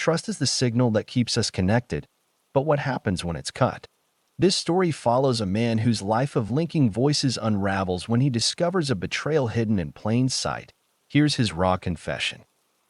Trust is the signal that keeps us connected, but what happens when it's cut? This story follows a man whose life of linking voices unravels when he discovers a betrayal hidden in plain sight. Here's his raw confession.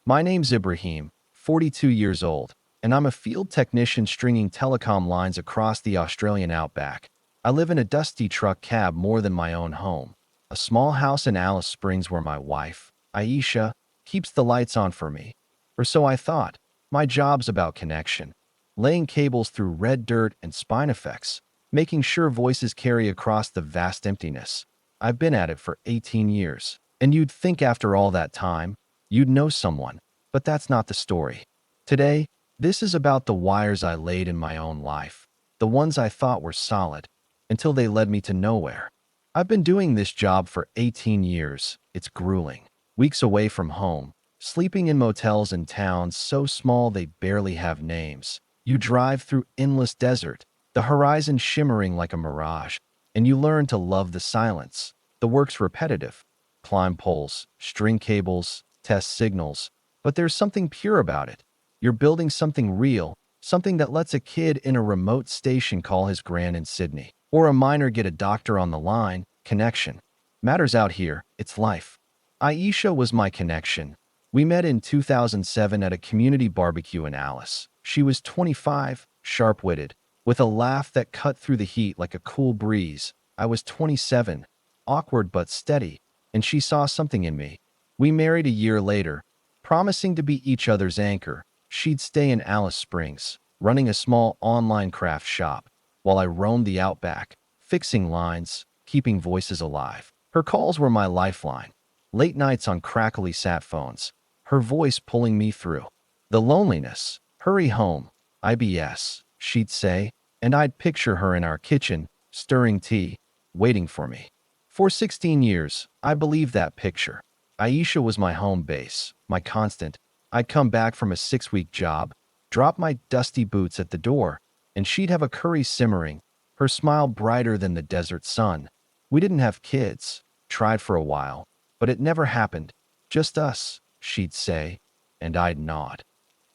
My name's Ibrahim, 42 years old, and I'm a field technician stringing telecom lines across the Australian outback. I live in a dusty truck cab more than my own home, a small house in Alice Springs where my wife, Aisha, keeps the lights on for me. Or so I thought. My job's about connection, laying cables through red dirt and spine effects, making sure voices carry across the vast emptiness. I've been at it for 18 years, and you'd think after all that time, you'd know someone, but that's not the story. Today, this is about the wires I laid in my own life, the ones I thought were solid, until they led me to nowhere. I've been doing this job for 18 years. It's grueling. Weeks away from home, sleeping in motels in towns so small they barely have names. You drive through endless desert, the horizon shimmering like a mirage, and you learn to love the silence. The work's repetitive. Climb poles, string cables, test signals, but there's something pure about it. You're building something real, something that lets a kid in a remote station call his gran in Sydney, or a miner get a doctor on the line. Connection matters out here. It's life. Aisha was my connection. We met in 2007 at a community barbecue in Alice. She was 25, sharp-witted, with a laugh that cut through the heat like a cool breeze. I was 27, awkward but steady, and she saw something in me. We married a year later, promising to be each other's anchor. She'd stay in Alice Springs, running a small online craft shop, while I roamed the outback, fixing lines, keeping voices alive. Her calls were my lifeline. Late nights on crackly sat phones, her voice pulling me through. The loneliness. Hurry home, IBS, she'd say, and I'd picture her in our kitchen, stirring tea, waiting for me. For 16 years, I believed that picture. Aisha was my home base, my constant. I'd come back from a 6-week job, drop my dusty boots at the door, and she'd have a curry simmering, her smile brighter than the desert sun. We didn't have kids, tried for a while, but it never happened. Just us, she'd say, and I'd nod.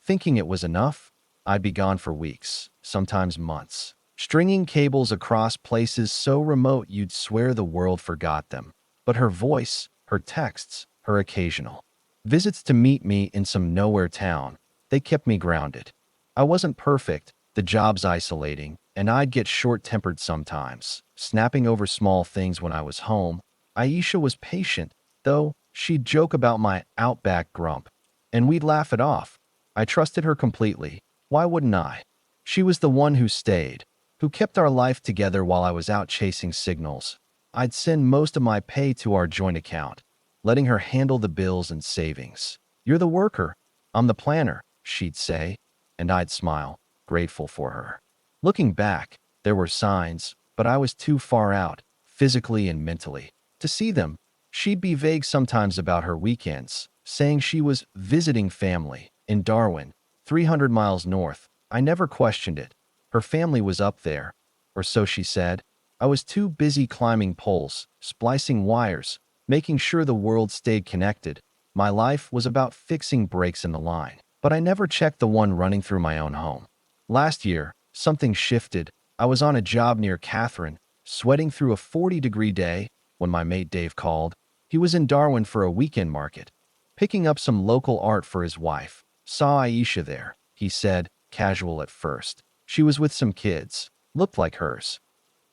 Thinking it was enough, I'd be gone for weeks, sometimes months, stringing cables across places so remote you'd swear the world forgot them. But her voice, her texts, her occasional visits to meet me in some nowhere town, they kept me grounded. I wasn't perfect, the job's isolating, and I'd get short-tempered sometimes, snapping over small things when I was home. Aisha was patient, though. She'd joke about my Outback grump, and we'd laugh it off. I trusted her completely. Why wouldn't I? She was the one who stayed, who kept our life together while I was out chasing signals. I'd send most of my pay to our joint account, letting her handle the bills and savings. You're the worker, I'm the planner, she'd say, and I'd smile, grateful for her. Looking back, there were signs, but I was too far out, physically and mentally, to see them. She'd be vague sometimes about her weekends, saying she was visiting family in Darwin, 300 miles north. I never questioned it. Her family was up there, or so she said. I was too busy climbing poles, splicing wires, making sure the world stayed connected. My life was about fixing breaks in the line, but I never checked the one running through my own home. Last year, something shifted. I was on a job near Catherine, sweating through a 40-degree day, when my mate Dave called. He was in Darwin for a weekend market, picking up some local art for his wife. Saw Aisha there, he said, casual at first. She was with some kids, looked like hers.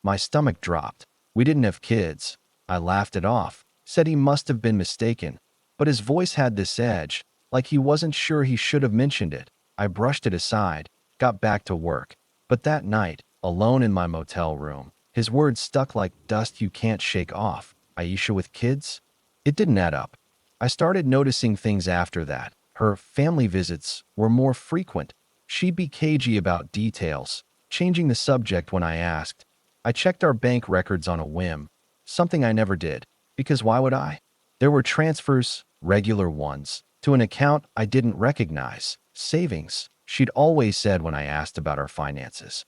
My stomach dropped. We didn't have kids. I laughed it off, said he must have been mistaken, but his voice had this edge, like he wasn't sure he should have mentioned it. I brushed it aside, got back to work. But that night, alone in my motel room, his words stuck like dust you can't shake off. Aisha with kids? It didn't add up. I started noticing things after that. Her family visits were more frequent. She'd be cagey about details, changing the subject when I asked. I checked our bank records on a whim, something I never did, because why would I? There were transfers, regular ones, to an account I didn't recognize. Savings, she'd always said when I asked about our finances.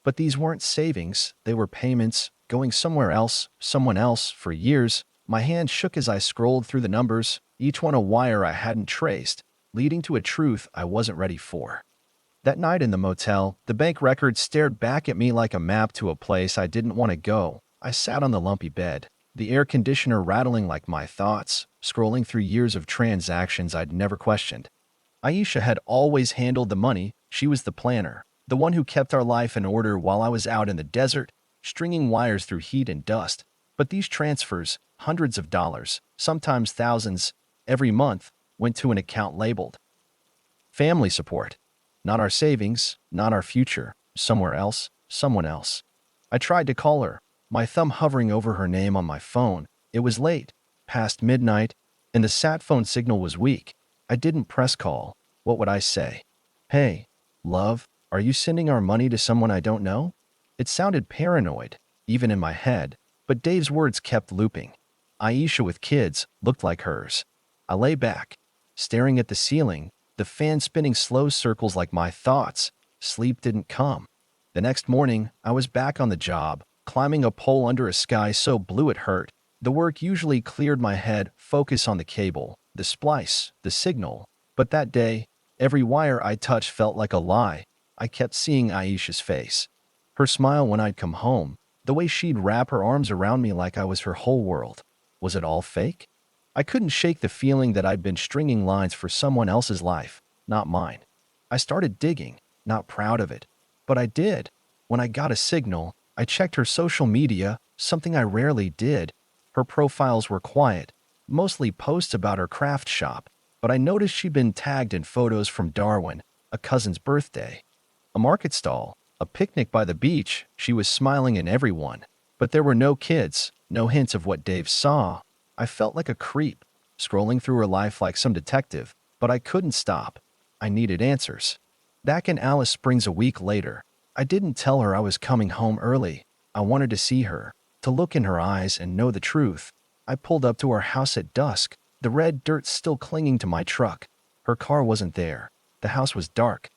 But these weren't savings, they were payments, going somewhere else, someone else, for years. My hand shook as I scrolled through the numbers, each one a wire I hadn't traced. leading to a truth I wasn't ready for. That night in the motel, the bank records stared back at me like a map to a place I didn't want to go. I sat on the lumpy bed, the air conditioner rattling like my thoughts, scrolling through years of transactions I'd never questioned. Aisha had always handled the money. She was the planner, the one who kept our life in order while I was out in the desert, stringing wires through heat and dust. But these transfers, hundreds of dollars, sometimes thousands, every month, went to an account labeled family support. Not our savings, not our future, somewhere else, someone else. I tried to call her, my thumb hovering over her name on my phone. It was late, past midnight, and the sat phone signal was weak. I didn't press call. What would I say? Hey, love, are you sending our money to someone I don't know? It sounded paranoid, even in my head, but Dave's words kept looping. Aisha with kids looked like hers. I lay back, staring at the ceiling, the fan spinning slow circles like my thoughts. Sleep didn't come. The next morning, I was back on the job, climbing a pole under a sky so blue it hurt. The work usually cleared my head, focus on the cable, the splice, the signal. But that day, every wire I touched felt like a lie. I kept seeing Aisha's face. Her smile when I'd come home, the way she'd wrap her arms around me like I was her whole world. Was it all fake? I couldn't shake the feeling that I'd been stringing lines for someone else's life, not mine. I started digging, not proud of it, but I did. When I got a signal, I checked her social media, something I rarely did. Her profiles were quiet, mostly posts about her craft shop, but I noticed she'd been tagged in photos from Darwin, a cousin's birthday, a market stall, a picnic by the beach. She was smiling in everyone, but there were no kids, no hints of what Dave saw. I felt like a creep, scrolling through her life like some detective, but I couldn't stop. I needed answers. Back in Alice Springs a week later, I didn't tell her I was coming home early. I wanted to see her, to look in her eyes and know the truth. I pulled up to her house at dusk, the red dirt still clinging to my truck. Her car wasn't there. The house was dark.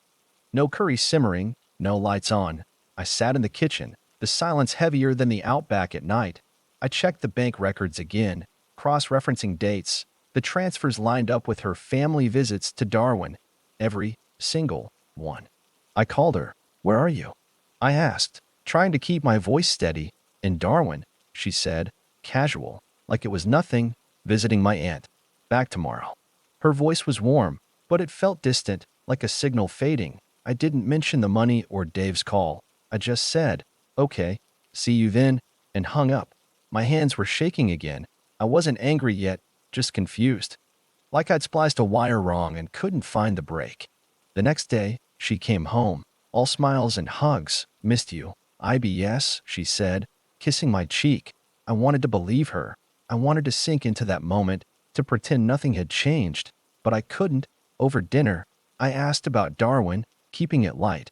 No curry simmering, no lights on. I sat in the kitchen, the silence heavier than the Outback at night. I checked the bank records again, cross-referencing dates. The transfers lined up with her family visits to Darwin. Every single one. I called her. Where are you? I asked, trying to keep my voice steady. In Darwin, she said, casual, like it was nothing, visiting my aunt. Back tomorrow. Her voice was warm, but it felt distant, like a signal fading. I didn't mention the money or Dave's call. I just said, okay, see you then, and hung up. My hands were shaking again. I wasn't angry yet, just confused. Like I'd spliced a wire wrong and couldn't find the break. The next day, she came home, all smiles and hugs. Missed you. IBS, she said, kissing my cheek. I wanted to believe her. I wanted to sink into that moment, to pretend nothing had changed. But I couldn't. Over dinner, I asked about Darwin, keeping it light.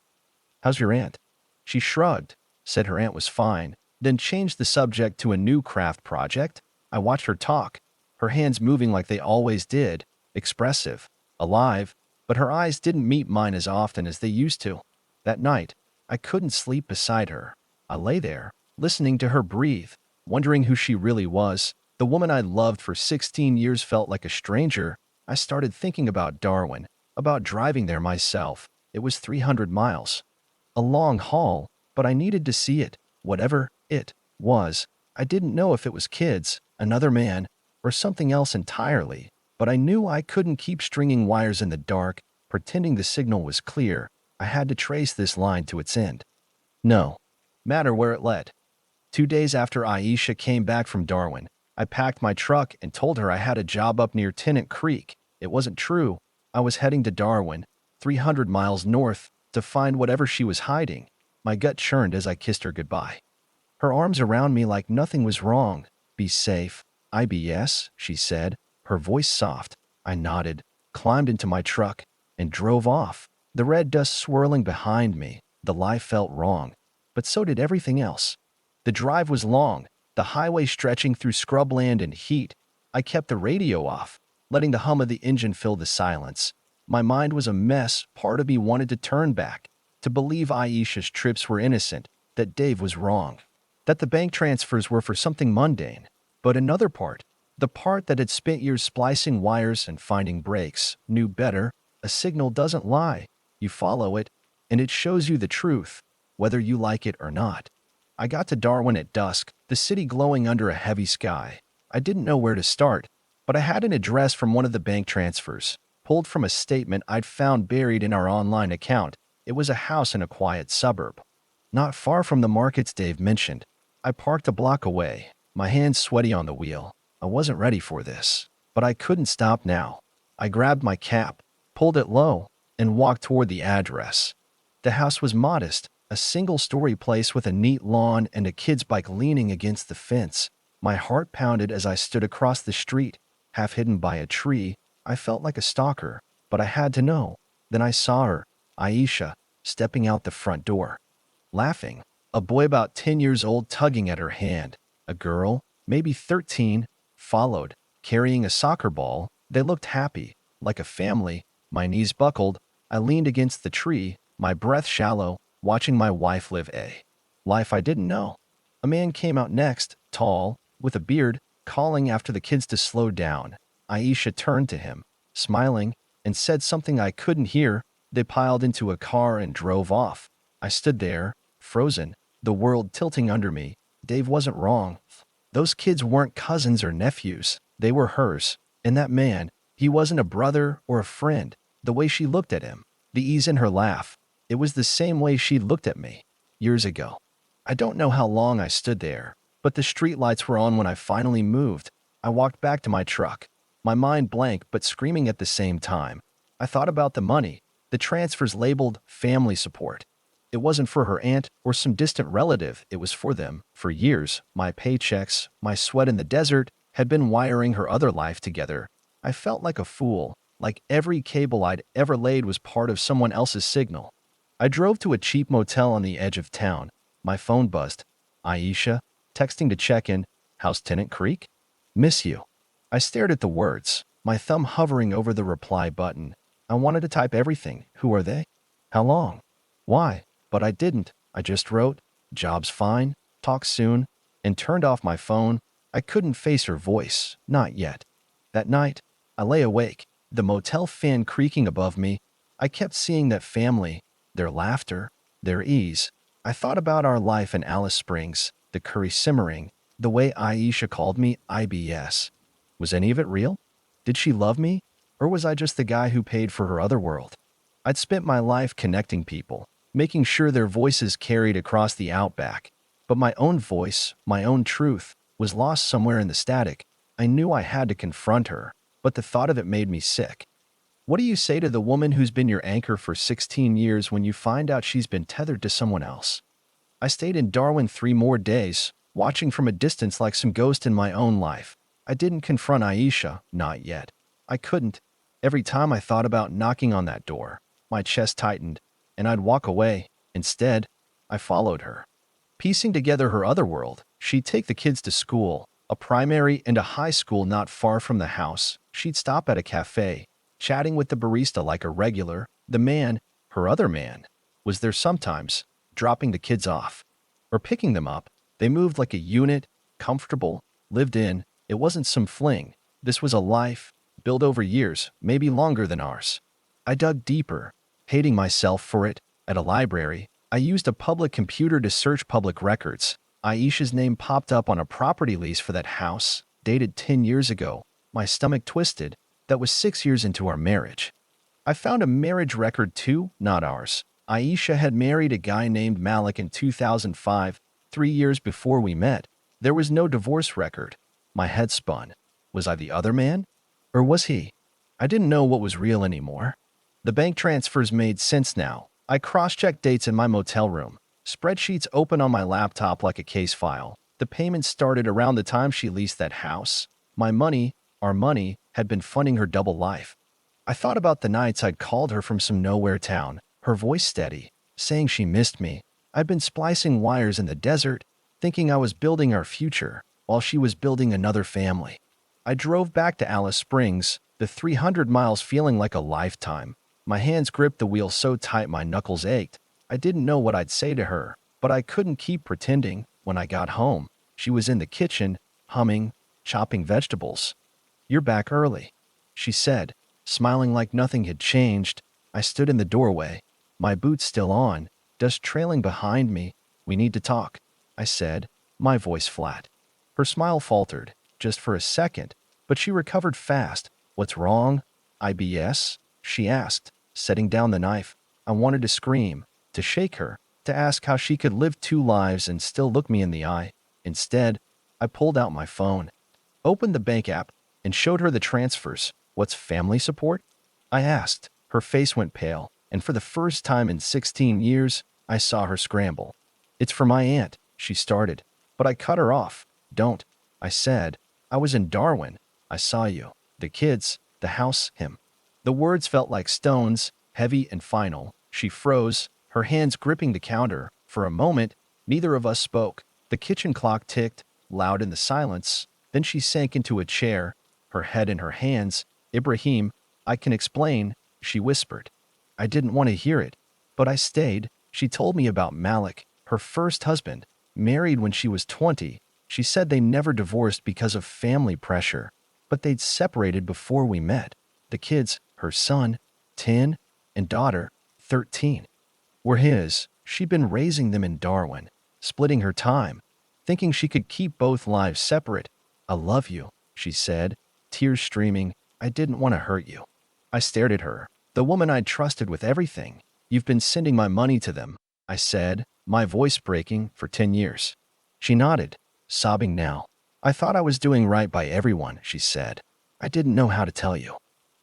How's your aunt? She shrugged, said her aunt was fine, then changed the subject to a new craft project. I watched her talk, her hands moving like they always did, expressive, alive, but her eyes didn't meet mine as often as they used to. That night, I couldn't sleep beside her. I lay there, listening to her breathe, wondering who she really was. The woman I'd loved for 16 years felt like a stranger. I started thinking about Darwin, about driving there myself. It was 300 miles. A long haul, but I needed to see it, whatever it was. I didn't know if it was kids, another man, or something else entirely, but I knew I couldn't keep stringing wires in the dark, pretending the signal was clear. I had to trace this line to its end. No matter where it led. 2 days after Aisha came back from Darwin, I packed my truck and told her I had a job up near Tennant Creek. It wasn't true. I was heading to Darwin, 300 miles north, to find whatever she was hiding. My gut churned as I kissed her goodbye. Her arms around me like nothing was wrong. Be safe. IBS, she said, her voice soft. I nodded, climbed into my truck, and drove off. The red dust swirling behind me. The lie felt wrong, but so did everything else. The drive was long, the highway stretching through scrubland and heat. I kept the radio off, letting the hum of the engine fill the silence. My mind was a mess. Part of me wanted to turn back, to believe Aisha's trips were innocent, that Dave was wrong, that the bank transfers were for something mundane. But another part, The part that had spent years splicing wires and finding breaks knew better. A signal doesn't lie. You follow it, and it shows you the truth, whether you like it or not. I got to Darwin at dusk, the city glowing under a heavy sky. I didn't know where to start, but I had an address from one of the bank transfers, pulled from a statement I'd found buried in our online account. It was a house in a quiet suburb, not far from the markets Dave mentioned. I parked a block away, my hands sweaty on the wheel. I wasn't ready for this, but I couldn't stop now. I grabbed my cap, pulled it low, and walked toward the address. The house was modest, a single-story place with a neat lawn and a kid's bike leaning against the fence. My heart pounded as I stood across the street, half hidden by a tree. I felt like a stalker, but I had to know. Then I saw her, Aisha, stepping out the front door, laughing. A boy about 10 years old tugging at her hand. A girl, maybe 13, followed, carrying a soccer ball. They looked happy, like a family. My knees buckled. I leaned against the tree, my breath shallow, watching my wife live a life I didn't know. A man came out next, tall, with a beard, calling after the kids to slow down. Aisha turned to him, smiling, and said something I couldn't hear. They piled into a car and drove off. I stood there, frozen, the world tilting under me. Dave wasn't wrong. Those kids weren't cousins or nephews. They were hers. And that man, he wasn't a brother or a friend. The way she looked at him, the ease in her laugh, it was the same way she'd looked at me years ago. I don't know how long I stood there, but the streetlights were on when I finally moved. I walked back to my truck, my mind blank but screaming at the same time. I thought about the money, the transfers labeled family support. It wasn't for her aunt or some distant relative, it was for them. For years, my paychecks, my sweat in the desert, had been wiring her other life together. I felt like a fool, like every cable I'd ever laid was part of someone else's signal. I drove to a cheap motel on the edge of town. My phone buzzed. Aisha, texting to check in. House Tenant Creek? Miss you. I stared at the words, my thumb hovering over the reply button. I wanted to type everything. Who are they? How long? Why? But I didn't. I just wrote, job's fine, talk soon, and turned off my phone. I couldn't face her voice, not yet. That night, I lay awake, the motel fan creaking above me. I kept seeing that family, their laughter, their ease. I thought about our life in Alice Springs, the curry simmering, the way Aisha called me IBS. Was any of it real? Did she love me? Or was I just the guy who paid for her other world? I'd spent my life connecting people, making sure their voices carried across the Outback. But my own voice, my own truth, was lost somewhere in the static. I knew I had to confront her, but the thought of it made me sick. What do you say to the woman who's been your anchor for 16 years when you find out she's been tethered to someone else? I stayed in Darwin 3 more days, watching from a distance like some ghost in my own life. I didn't confront Aisha, not yet. I couldn't. Every time I thought about knocking on that door, my chest tightened, and I'd walk away. Instead, I followed her. Piecing together her other world, she'd take the kids to school, a primary and a high school not far from the house. She'd stop at a cafe, chatting with the barista like a regular. The man, her other man, was there sometimes, dropping the kids off, or picking them up. They moved like a unit, comfortable, lived in. It wasn't some fling. This was a life, built over years, maybe longer than ours. I dug deeper, hating myself for it. At a library, I used a public computer to search public records. Aisha's name popped up on a property lease for that house, dated 10 years ago. My stomach twisted. That was 6 years into our marriage. I found a marriage record too, not ours. Aisha had married a guy named Malik in 2005, 3 years before we met. There was no divorce record. My head spun. Was I the other man? Or was he? I didn't know what was real anymore. The bank transfers made sense now. I cross-checked dates in my motel room. Spreadsheets open on my laptop like a case file. The payments started around the time she leased that house. My money, our money, had been funding her double life. I thought about the nights I'd called her from some nowhere town, her voice steady, saying she missed me. I'd been splicing wires in the desert, thinking I was building our future, while she was building another family. I drove back to Alice Springs, the 300 miles feeling like a lifetime. My hands gripped the wheel so tight my knuckles ached. I didn't know what I'd say to her, but I couldn't keep pretending. When I got home, she was in the kitchen, humming, chopping vegetables. "You're back early," she said, smiling like nothing had changed. I stood in the doorway, my boots still on, dust trailing behind me. "We need to talk," I said, my voice flat. Her smile faltered, just for a second, but she recovered fast. "What's wrong?" "IBS?" she asked, setting down the knife. I wanted to scream, to shake her, to ask how she could live two lives and still look me in the eye. Instead, I pulled out my phone, opened the bank app, and showed her the transfers. "What's family support?" I asked. Her face went pale, and for the first time in 16 years, I saw her scramble. "It's for my aunt," she started, but I cut her off. "Don't," I said. "I was in Darwin. I saw you. The kids, the house, him." The words felt like stones, heavy and final. She froze, her hands gripping the counter. For a moment, neither of us spoke. The kitchen clock ticked, loud in the silence. Then she sank into a chair, her head in her hands. "Ibrahim, I can explain," she whispered. I didn't want to hear it, but I stayed. She told me about Malik, her first husband, married when she was 20. She said they never divorced because of family pressure, but they'd separated before we met. The kids, her son, 10, and daughter, 13, were his. She'd been raising them in Darwin, splitting her time, thinking she could keep both lives separate. "I love you," she said, tears streaming. "I didn't want to hurt you." I stared at her, the woman I'd trusted with everything. "You've been sending my money to them," I said, my voice breaking, "for 10 years. She nodded, sobbing now. "I thought I was doing right by everyone," she said. "I didn't know how to tell you."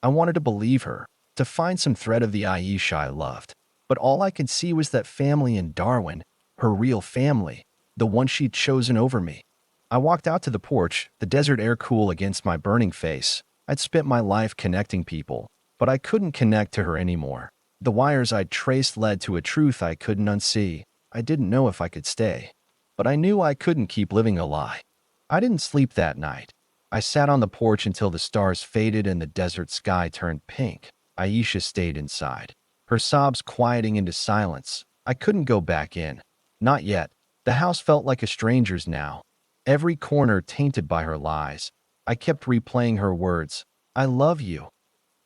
I wanted to believe her, to find some thread of the Aisha I loved. But all I could see was that family in Darwin, her real family, the one she'd chosen over me. I walked out to the porch, the desert air cool against my burning face. I'd spent my life connecting people, but I couldn't connect to her anymore. The wires I'd traced led to a truth I couldn't unsee. I didn't know if I could stay, but I knew I couldn't keep living a lie. I didn't sleep that night. I sat on the porch until the stars faded and the desert sky turned pink. Aisha stayed inside, her sobs quieting into silence. I couldn't go back in. Not yet. The house felt like a stranger's now, every corner tainted by her lies. I kept replaying her words. "I love you.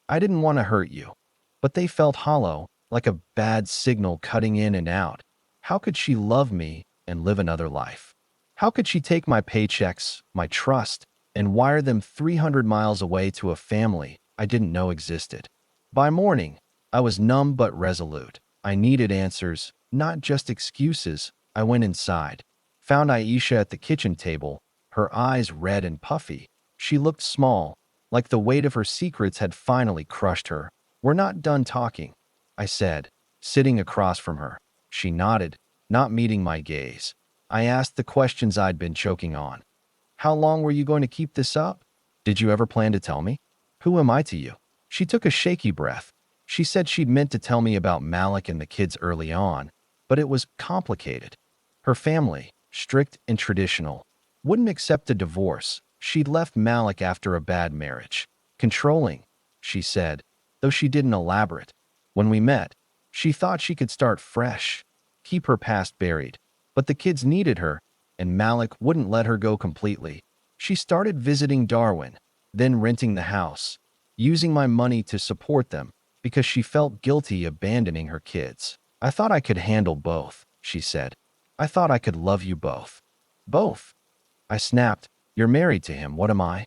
I didn't want to hurt you." But they felt hollow, like a bad signal cutting in and out. How could she love me and live another life? How could she take my paychecks, my trust, and wire them 300 miles away to a family I didn't know existed? By morning, I was numb but resolute. I needed answers, not just excuses. I went inside, found Aisha at the kitchen table, her eyes red and puffy. She looked small, like the weight of her secrets had finally crushed her. "We're not done talking," I said, sitting across from her. She nodded, not meeting my gaze. I asked the questions I'd been choking on. "How long were you going to keep this up? Did you ever plan to tell me? Who am I to you?" She took a shaky breath. She said she'd meant to tell me about Malik and the kids early on, but it was complicated. Her family, strict and traditional, wouldn't accept a divorce. She'd left Malik after a bad marriage. "Controlling," she said, though she didn't elaborate. When we met, she thought she could start fresh, keep her past buried. But the kids needed her, and Malik wouldn't let her go completely. She started visiting Darwin, then renting the house, using my money to support them because she felt guilty abandoning her kids. "I thought I could handle both," she said. "I thought I could love you both." "Both?" I snapped. "You're married to him. What am I?"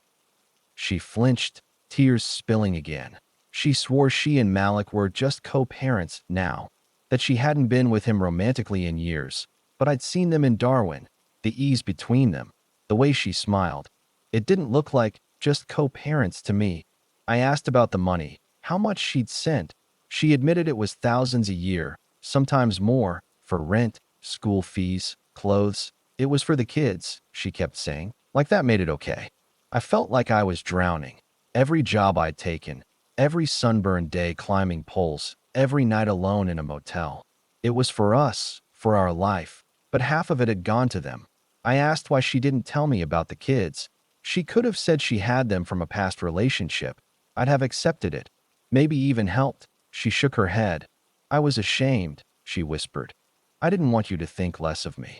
She flinched, tears spilling again. She swore she and Malik were just co-parents now, that she hadn't been with him romantically in years. But I'd seen them in Darwin, the ease between them, the way she smiled. It didn't look like just co-parents to me. I asked about the money, how much she'd sent. She admitted it was thousands a year, sometimes more, for rent, school fees, clothes. It was for the kids, she kept saying. Like that made it okay. I felt like I was drowning. Every job I'd taken, every sunburned day climbing poles, every night alone in a motel. It was for us, for our life, but half of it had gone to them. I asked why she didn't tell me about the kids. She could have said she had them from a past relationship. I'd have accepted it, maybe even helped. She shook her head. "I was ashamed," she whispered. "I didn't want you to think less of me."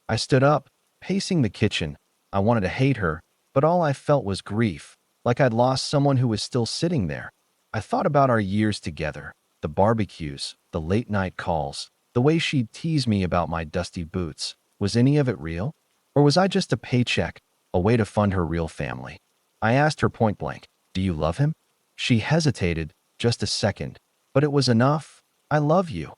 I stood up, pacing the kitchen. I wanted to hate her, but all I felt was grief, like I'd lost someone who was still sitting there. I thought about our years together, the barbecues, the late-night calls, the way she'd tease me about my dusty boots. Was any of it real? Or was I just a paycheck, a way to fund her real family? I asked her point blank, "Do you love him?" She hesitated just a second, but it was enough. "I love you,"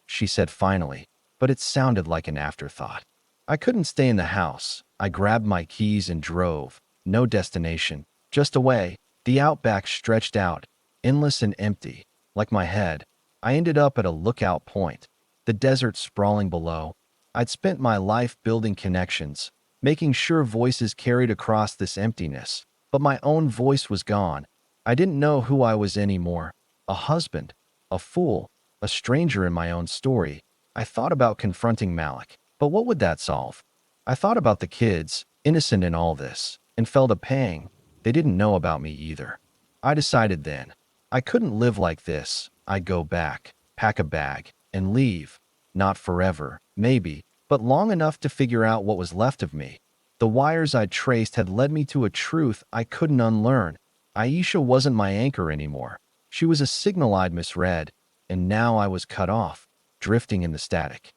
she said finally, but it sounded like an afterthought. I couldn't stay in the house. I grabbed my keys and drove. No destination, just away. The Outback stretched out, endless and empty, like my head. I ended up at a lookout point, the desert sprawling below. I'd spent my life building connections, making sure voices carried across this emptiness, but my own voice was gone. I didn't know who I was anymore. A husband, a fool, a stranger in my own story. I thought about confronting Malik, but what would that solve? I thought about the kids, innocent in all this, and felt a pang. They didn't know about me either. I decided then, I couldn't live like this. I'd go back, pack a bag, and leave. Not forever, maybe, but long enough to figure out what was left of me. The wires I'd traced had led me to a truth I couldn't unlearn. Aisha wasn't my anchor anymore. She was a signal I'd misread, and now I was cut off, drifting in the static.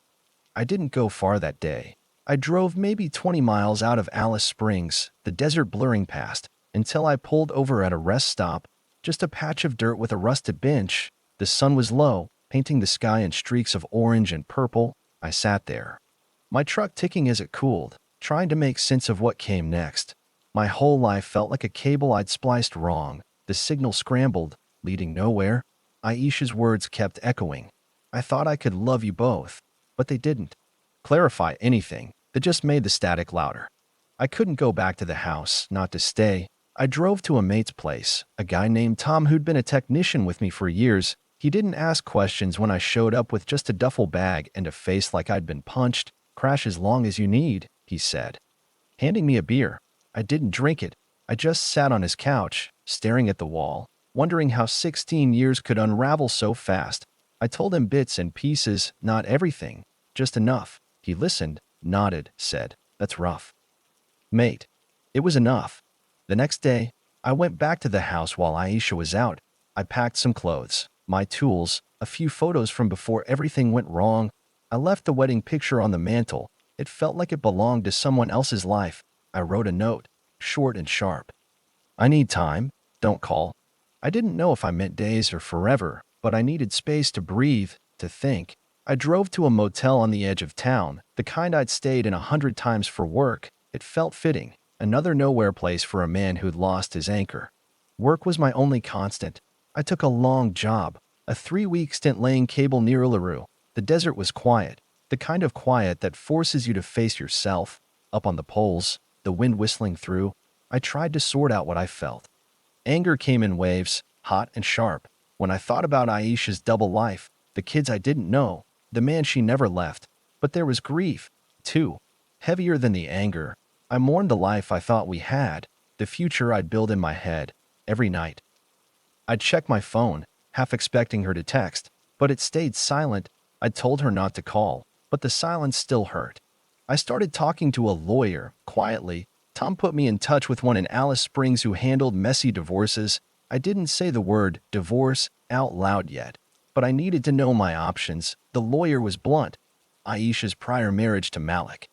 I didn't go far that day. I drove maybe 20 miles out of Alice Springs, the desert blurring past, until I pulled over at a rest stop, just a patch of dirt with a rusted bench. The sun was low, painting the sky in streaks of orange and purple. I sat there, my truck ticking as it cooled, trying to make sense of what came next. My whole life felt like a cable I'd spliced wrong. The signal scrambled, leading nowhere. Aisha's words kept echoing. I thought I could love you both, but they didn't clarify anything. They just made the static louder. I couldn't go back to the house, not to stay. I drove to a mate's place, a guy named Tom who'd been a technician with me for years. He didn't ask questions when I showed up with just a duffel bag and a face like I'd been punched. "Crash as long as you need," he said, handing me a beer. I didn't drink it. I just sat on his couch, staring at the wall, wondering how 16 years could unravel so fast. I told him bits and pieces, not everything, just enough. He listened, nodded, said, "That's rough, mate." It was enough. The next day, I went back to the house while Aisha was out. I packed some clothes, my tools, a few photos from before everything went wrong. I left the wedding picture on the mantel. It felt like it belonged to someone else's life. I wrote a note, short and sharp. "I need time. Don't call." I didn't know if I meant days or forever, but I needed space to breathe, to think. I drove to a motel on the edge of town, the kind I'd stayed in 100 times for work. It felt fitting, another nowhere place for a man who'd lost his anchor. Work was my only constant. I took a long job, a 3-week stint laying cable near Uluru. The desert was quiet, the kind of quiet that forces you to face yourself. Up on the poles, the wind whistling through, I tried to sort out what I felt. Anger came in waves, hot and sharp. When I thought about Aisha's double life, the kids I didn't know, the man she never left. But there was grief, too, heavier than the anger. I mourned the life I thought we had, the future I'd build in my head. Every night, I'd check my phone, half expecting her to text, but it stayed silent. I'd told her not to call, but the silence still hurt. I started talking to a lawyer, quietly. Tom put me in touch with one in Alice Springs who handled messy divorces. I didn't say the word divorce out loud yet, but I needed to know my options. The lawyer was blunt. Aisha's prior marriage to Malik,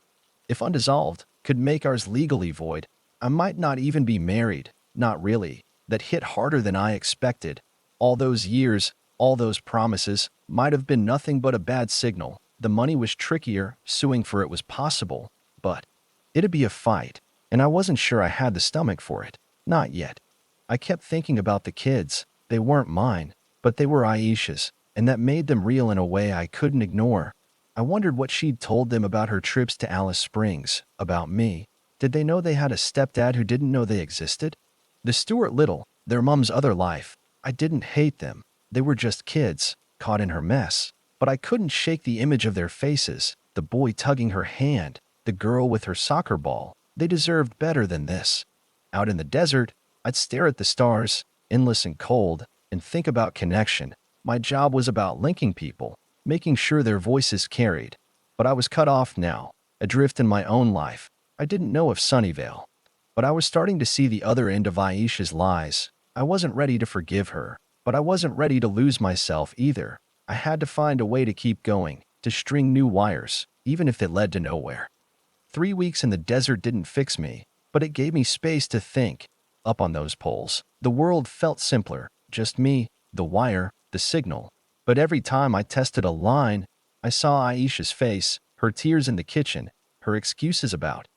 if undissolved, could make ours legally void. I might not even be married. Not really. That hit harder than I expected. All those years, all those promises, might have been nothing but a bad signal. The money was trickier, suing for it was possible, but it'd be a fight, and I wasn't sure I had the stomach for it. Not yet. I kept thinking about the kids. They weren't mine, but they were Aisha's, and that made them real in a way I couldn't ignore. I wondered what she'd told them about her trips to Alice Springs, about me. Did they know they had a stepdad who didn't know they existed? The Stuart Little, their mom's other life. I didn't hate them. They were just kids, caught in her mess. But I couldn't shake the image of their faces, the boy tugging her hand, the girl with her soccer ball. They deserved better than this. Out in the desert, I'd stare at the stars, endless and cold, and think about connection. My job was about linking people, making sure their voices carried. But I was cut off now, adrift in my own life. I didn't know if Sunnyvale But I was starting to see the other end of Aisha's lies. I wasn't ready to forgive her, but I wasn't ready to lose myself either. I had to find a way to keep going, to string new wires, even if it led to nowhere. 3 weeks in the desert didn't fix me, but it gave me space to think. Up on those poles, the world felt simpler. Just me, the wire, the signal. But every time I tested a line, I saw Aisha's face, her tears in the kitchen, her excuses about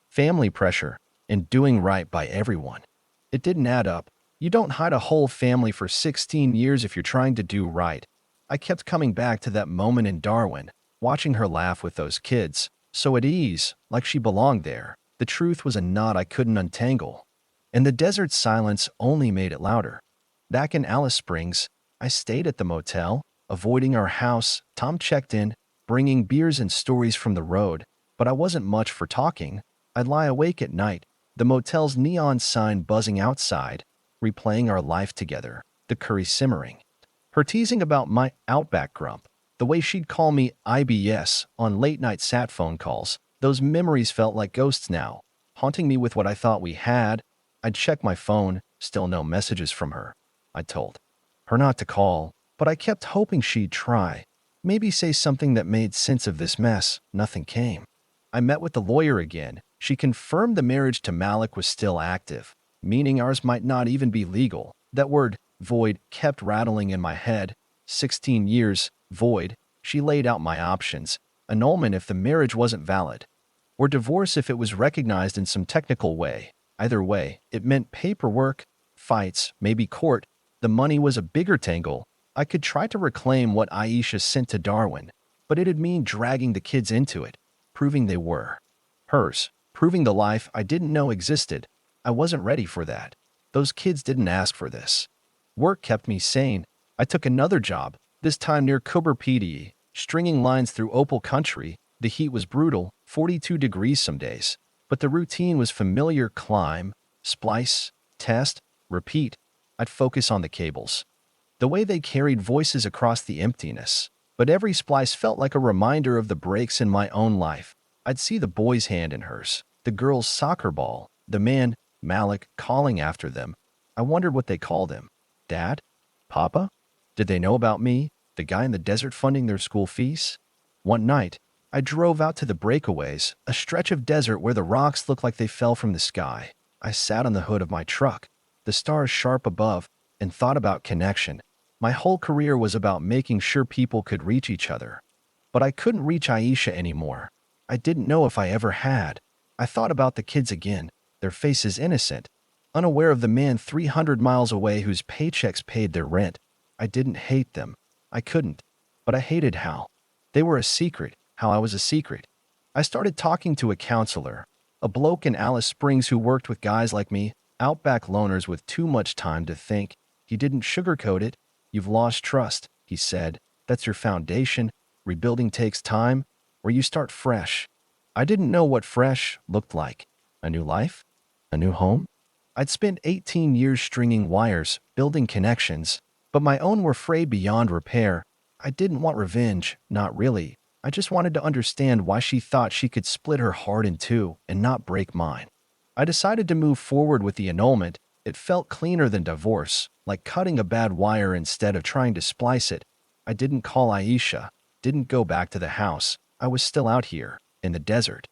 family pressure, and doing right by everyone. It didn't add up. You don't hide a whole family for 16 years if you're trying to do right. I kept coming back to that moment in Darwin, watching her laugh with those kids, so at ease, like she belonged there. The truth was a knot I couldn't untangle, and the desert silence only made it louder. Back in Alice Springs, I stayed at the motel, avoiding our house. Tom checked in, bringing beers and stories from the road, but I wasn't much for talking. I'd lie awake at night, the motel's neon sign buzzing outside, replaying our life together, the curry simmering. Her teasing about my Outback grump, the way she'd call me IBS on late-night sat phone calls, those memories felt like ghosts now, haunting me with what I thought we had. I'd check my phone, still no messages from her. I told her not to call, but I kept hoping she'd try. Maybe say something that made sense of this mess. Nothing came. I met with the lawyer again. She confirmed the marriage to Malik was still active, meaning ours might not even be legal. That word, void, kept rattling in my head. 16 years, void. She laid out my options. Annulment if the marriage wasn't valid, or divorce if it was recognized in some technical way. Either way, it meant paperwork, fights, maybe court. The money was a bigger tangle. I could try to reclaim what Aisha sent to Darwin, but it'd mean dragging the kids into it, proving they were hers, proving the life I didn't know existed. I wasn't ready for that. Those kids didn't ask for this. Work kept me sane. I took another job, this time near Cooper PD, stringing lines through Opal Country. The heat was brutal, 42 degrees some days, but the routine was familiar: climb, splice, test, repeat. I'd focus on the cables, the way they carried voices across the emptiness. But every splice felt like a reminder of the breaks in my own life. I'd see the boy's hand in hers, the girl's soccer ball, the man, Malik, calling after them. I wondered what they called him. Dad? Papa? Did they know about me, the guy in the desert funding their school fees? One night, I drove out to the breakaways, a stretch of desert where the rocks looked like they fell from the sky. I sat on the hood of my truck, the stars sharp above, and thought about connection. My whole career was about making sure people could reach each other. But I couldn't reach Aisha anymore. I didn't know if I ever had. I thought about the kids again, their faces innocent, unaware of the man 300 miles away whose paychecks paid their rent. I didn't hate them. I couldn't. But I hated how they were a secret, how I was a secret. I started talking to a counselor, a bloke in Alice Springs who worked with guys like me, Outback loners with too much time to think. He didn't sugarcoat it. You've lost trust, he said. That's your foundation. Rebuilding takes time, or you start fresh. I didn't know what fresh looked like. A new life? A new home? I'd spent 18 years stringing wires, building connections, but my own were frayed beyond repair. I didn't want revenge, not really. I just wanted to understand why she thought she could split her heart in two and not break mine. I decided to move forward with the annulment. It felt cleaner than divorce, like cutting a bad wire instead of trying to splice it. I didn't call Aisha, didn't go back to the house. I was still out here, in the desert,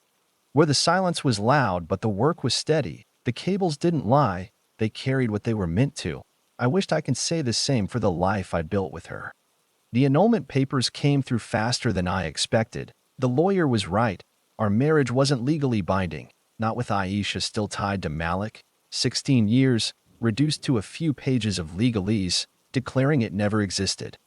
where the silence was loud but the work was steady. The cables didn't lie, they carried what they were meant to. I wished I could say the same for the life I'd built with her. The annulment papers came through faster than I expected. The lawyer was right. Our marriage wasn't legally binding, not with Aisha still tied to Malik. 16 years, reduced to a few pages of legalese, declaring it never existed.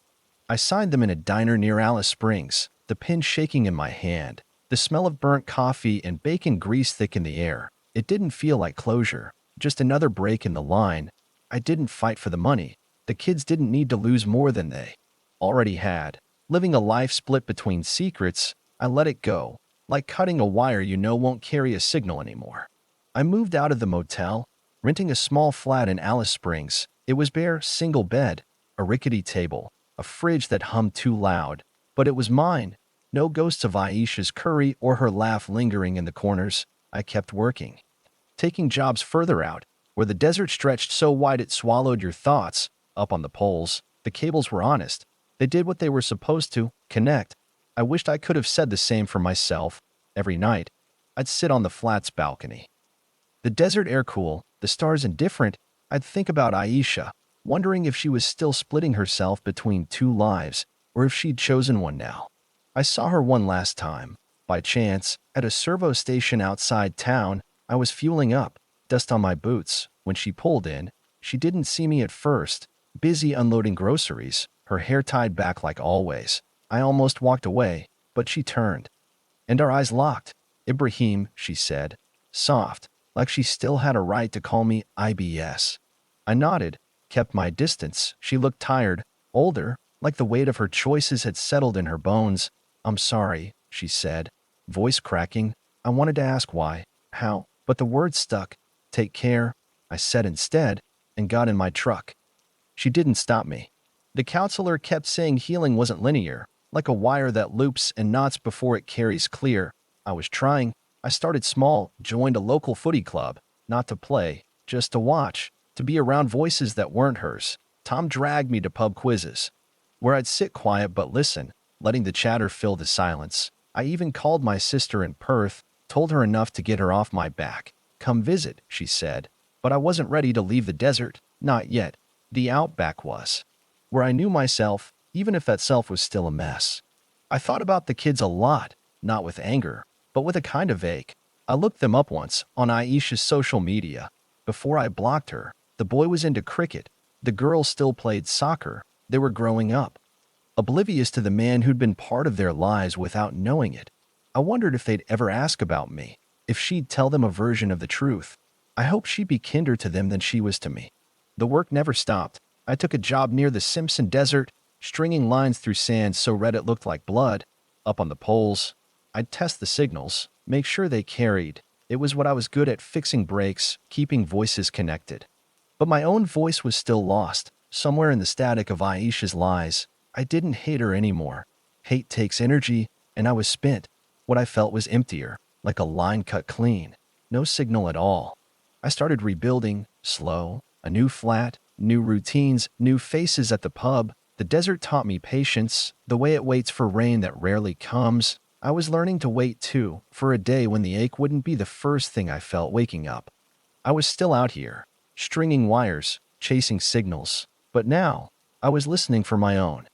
I signed them in a diner near Alice Springs, the pen shaking in my hand, the smell of burnt coffee and bacon grease thick in the air. It didn't feel like closure, just another break in the line. I didn't fight for the money. The kids didn't need to lose more than they already had. Living a life split between secrets, I let it go, like cutting a wire you know won't carry a signal anymore. I moved out of the motel, renting a small flat in Alice Springs. It was bare, single bed, a rickety table, a fridge that hummed too loud, but it was mine. No ghosts of Aisha's curry or her laugh lingering in the corners. I kept working, taking jobs further out, where the desert stretched so wide it swallowed your thoughts. Up on the poles, the cables were honest. They did what they were supposed to, connect. I wished I could have said the same for myself. Every night, I'd sit on the flat's balcony. The desert air cool, the stars indifferent. I'd think about Aisha, wondering if she was still splitting herself between two lives, or if she'd chosen one now. I saw her one last time, by chance, at a servo station outside town. I was fueling up, dust on my boots. When she pulled in, she didn't see me at first, busy unloading groceries, her hair tied back like always. I almost walked away, but she turned. And our eyes locked. "Ibrahim," she said, soft, like she still had a right to call me IBS. I nodded, kept my distance. She looked tired, older, like the weight of her choices had settled in her bones. "I'm sorry," she said, voice cracking. I wanted to ask why, how, but the words stuck. "Take care," I said instead, and got in my truck. She didn't stop me. The counselor kept saying healing wasn't linear, like a wire that loops and knots before it carries clear. I was trying. I started small, joined a local footy club, not to play, just to watch, to be around voices that weren't hers. Tom dragged me to pub quizzes, where I'd sit quiet but listen, letting the chatter fill the silence. I even called my sister in Perth, told her enough to get her off my back. "Come visit," she said. But I wasn't ready to leave the desert, not yet. The Outback was, where I knew myself, even if that self was still a mess. I thought about the kids a lot, not with anger, but with a kind of ache. I looked them up once, on Aisha's social media. Before I blocked her, the boy was into cricket. The girl still played soccer. They were growing up, oblivious to the man who'd been part of their lives without knowing it. I wondered if they'd ever ask about me, if she'd tell them a version of the truth. I hoped she'd be kinder to them than she was to me. The work never stopped. I took a job near the Simpson Desert, stringing lines through sand so red it looked like blood. Up on the poles, I'd test the signals, make sure they carried. It was what I was good at, fixing breaks, keeping voices connected. But my own voice was still lost, somewhere in the static of Aisha's lies. I didn't hate her anymore. Hate takes energy, and I was spent. What I felt was emptier, like a line cut clean. No signal at all. I started rebuilding, slow, a new flat, new routines, new faces at the pub. The desert taught me patience, the way it waits for rain that rarely comes. I was learning to wait too, for a day when the ache wouldn't be the first thing I felt waking up. I was still out here, stringing wires, chasing signals, but now I was listening for my own.